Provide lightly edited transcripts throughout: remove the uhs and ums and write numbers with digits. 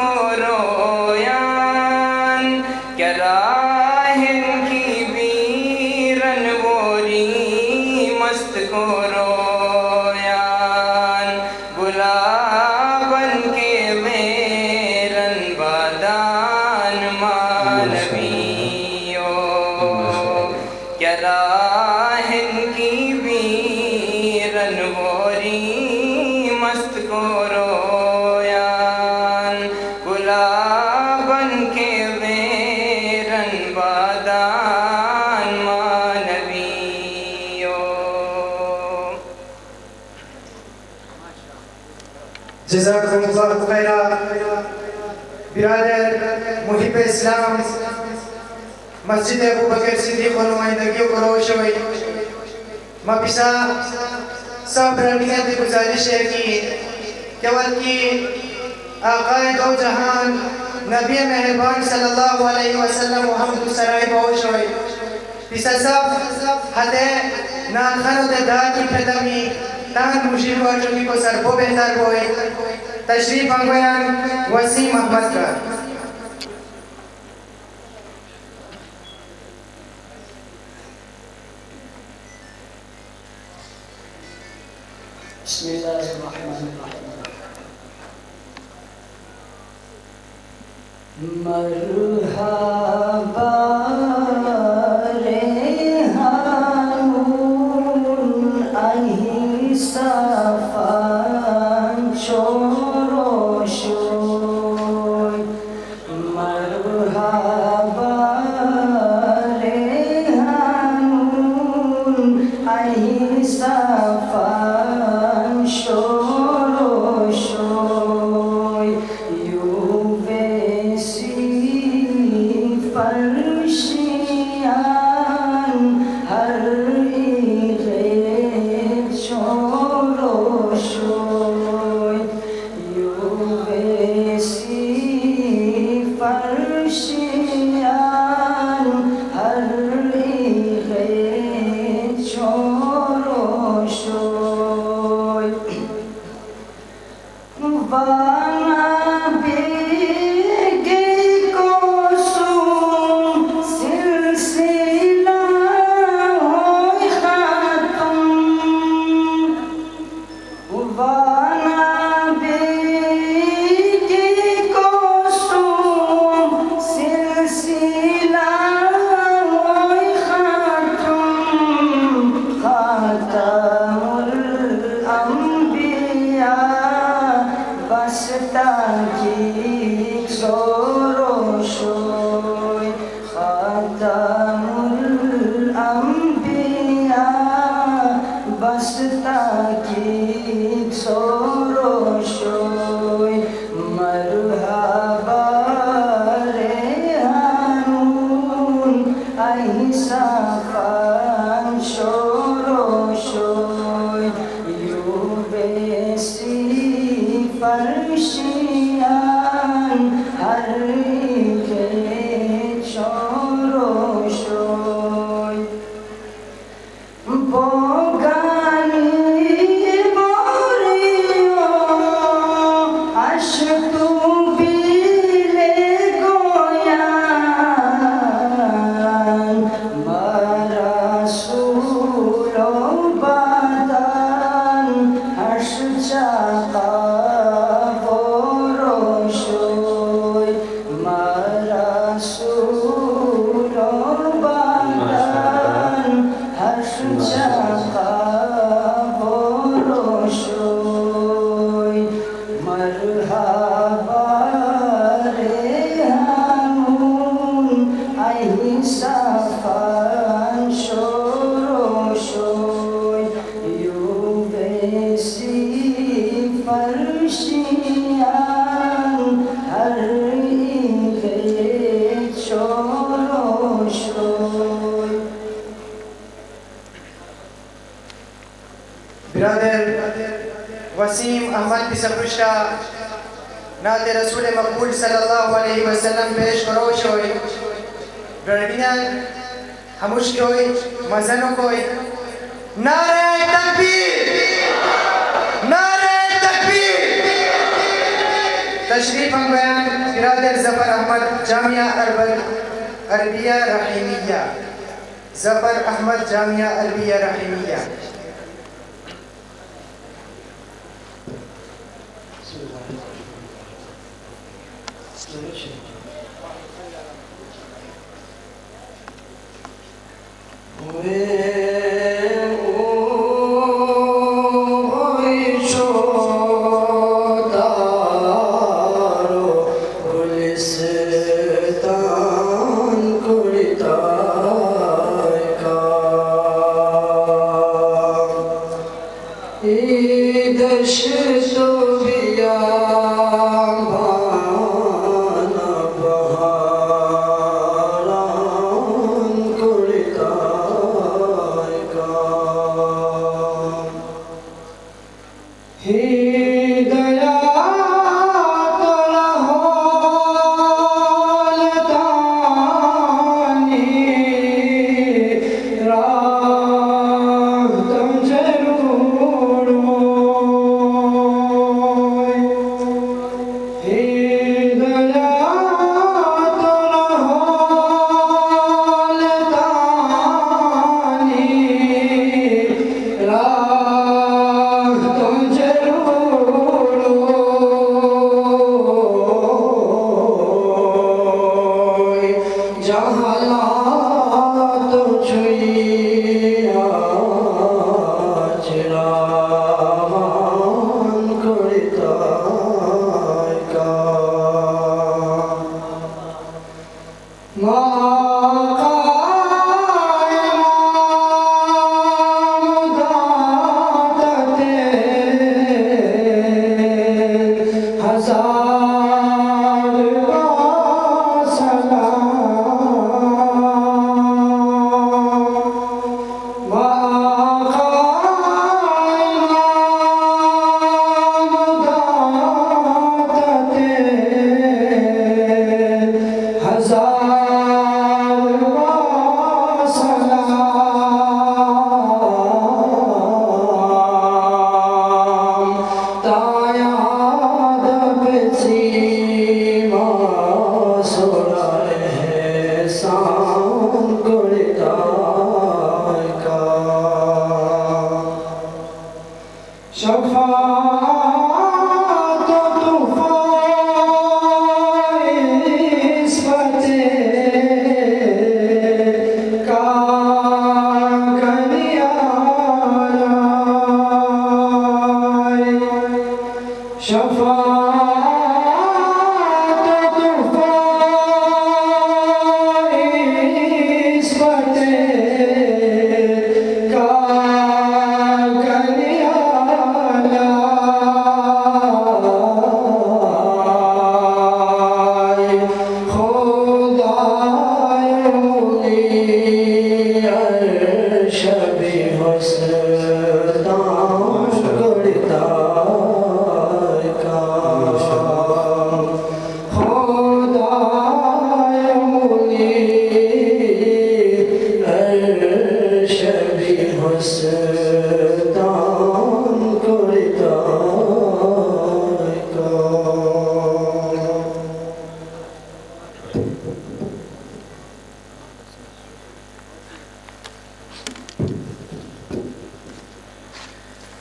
को रोयान क्या राहन की वीरन वोरी मस्त को रोयान गुलाबन के मेरन बादान मानवियो क्या राहन की वीरन वोरी मस्त को रोयान गुलाबन के वेरन बादान मानवियो। जज़ाकुमुल्लाहु खैरा। बिरादर मुहिब इस्लाम मस्जिद अबू बकर सिद्दीक़ और नुमाइंदगी को रोश हुई मपिसा सब रनिया की गुजारिश है कि केवल की आक़ाए दो जहान नबी मेहरबान सल्लल्लाहु अलैहि वसल्लम मोहम्मद सराय बहुत हुई पिसा सब हदे ना खानो दे दार की फदमी तान मुशीर वाचुकी को सरबो बेहतर होए तशरीफ अंगयान वसीम अहमद का। मरहबा रेहानुन आही सफान शोरो शोय मरहबा रेहानुन आही सफान शोरो शोय फर्शियान हर एक शोरो शोय युवेसी फर्शियान हर एक शोरो शोय वाना वसीम अहमद की सबुशा नाते रसूल मकबूल सल्लल्लाहु अलैहि वसल्लम पेश करोश होई गर्दियां हमुश कोई मजनो कोई नारे तकबीर तशरीफ बयान बिरादर जफर अहमद जामिया अरबिया रहीमिया, जफर अहमद जामिया अरबिया रहीमिया।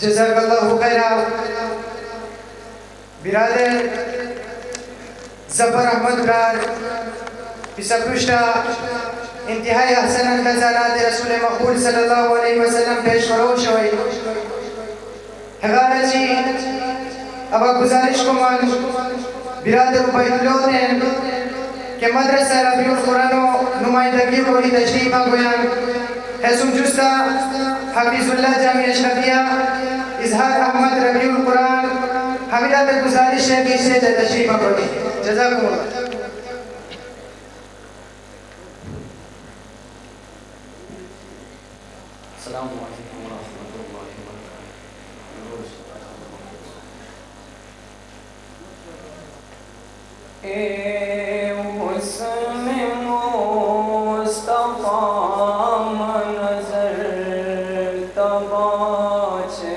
जज़ाकल्लाहु खैरा। बिरादर जफर अहमद ब्रार पिसकुष्टा इंतहाई हसन अंदाज़ानात रसूल मकबूल सल्लल्लाहु अलैहि वसल्लम पेश फरोश हुई हगारची। अब गुजारिश को मान बिरादर उबैदुल्लाह के मदरसा रबीउल कुरान नुमाइंदगी को ही तशरीफ बयान हैसुम जुस्ता हफीजुल्लाह जामिया अशरफिया इजहार अहमद रबीउल कुरान हमीदा पे गुजारिश है कि इससे तशरीफ बयान जज़ाकुमुल्लाह। अस्सलामु अलैकुम व रहमतुल्लाहि व बरकातहू। ए हुस्न मुस्तफा मनज़र तबाचे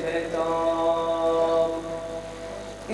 बेताब, ए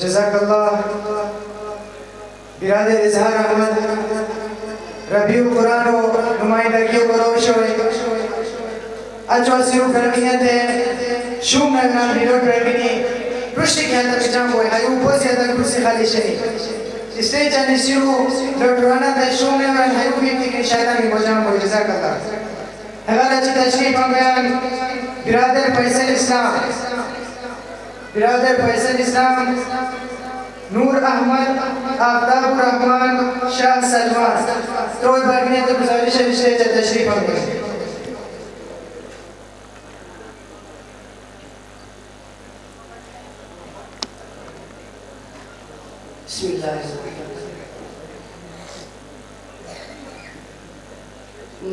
जज़ाकल्लाह बिरादर इजहार अहमद रबियु कुरान और नुमाइंदगियों को रोश होए अजवासियों करमियत है शूम नगना रीडो ट्रेविनी रुश्ती के अंदर जाम हुए हाय ऊपर से अंदर कुर्सी खाली शरी इसलिए जाने सिरू डॉक्टराना दा शूम ने वन हाय भी की शायद में बजाम हुए जज़ाकल्लाह हवाला ची तशरीफ बयान बिरादर फैसल इस्लाम नूर अहमद आफ्ताबुर रहमान शाह सलमान तो बागने तो गुजारिश है स्टेज पर तशरीफ लाएं बिस्मिल्लाह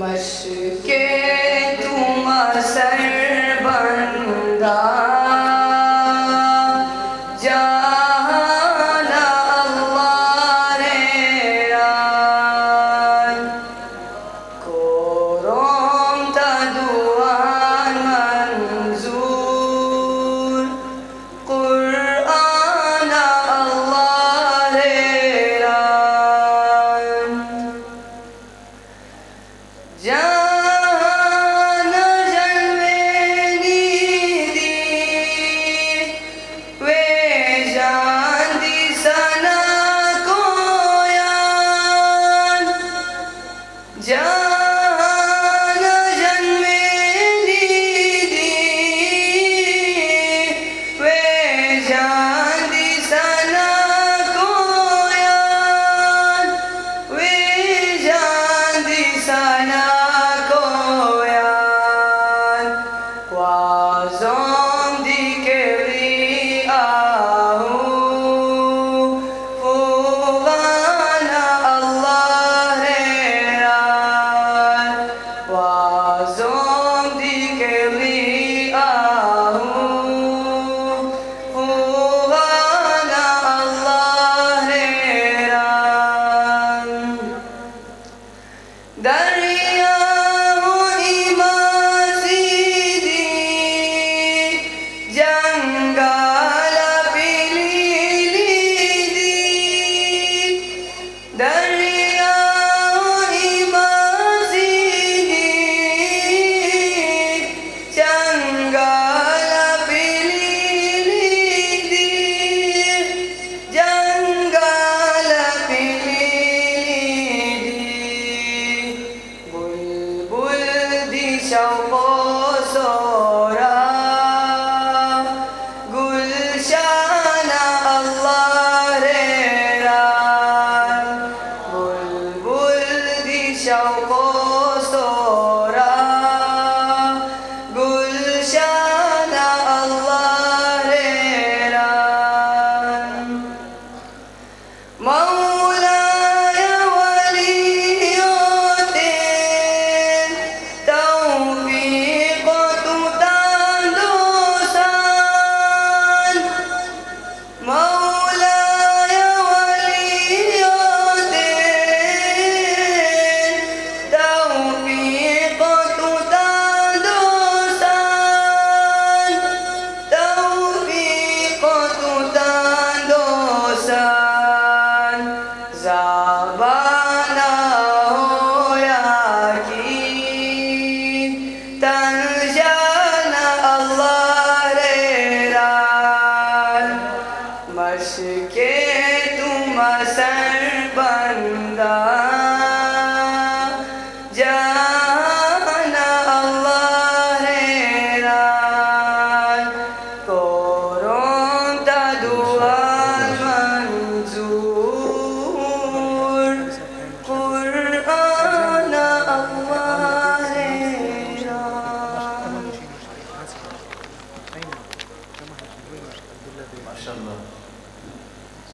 मशके तुम सर बंदा बाना होया की तंजाना अल्लाह रे राल मशके तुम सर बंदा जाना अल्लाह रे राल कोरों ता दुआ मंजूर कुरान अल्लाह रे राल माशाल्लाह